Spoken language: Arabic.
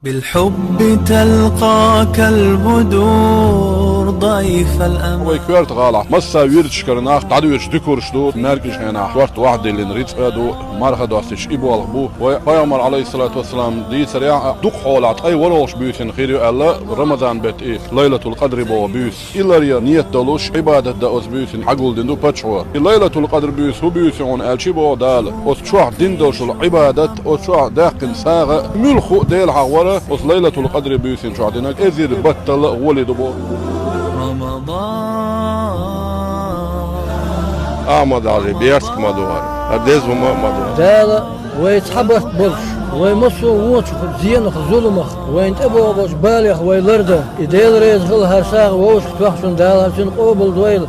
بالحب تلقاك البدور ضيف الأمل. ويكويرت غالع مسا ويرتش كرناخ تعدو يرشدكورش دو مركش هنا وقت واحد اللي نريد ادو مرخدو استش ابو الغبو ويامر عليه الصلاه والسلام دي سريع دق حولات اي وروش بيوتين خير الله رمضان بيت ايه ليله القدر بو بيوت الا ريا نيه دلوش عباده داوس بيوتين حقول دندو باتشو ليله القدر بيوت هو بيوتون الشي بو دال وشوح دندوش العبادات وشوح داقن ساغه ملخو ديل حوره ليله القدر بيوتين شو عندك ازير بطل ولد بو رمضان أحمد علي بيرسك مدوار أديز وما مدوار دالا ويتحبط بلش ويمصو ووش زين ظلمخ وين تبو باش بالغ ويلرده يديل ريز غل هرساغ ووش توحشن دالا هرسين قوبل دويل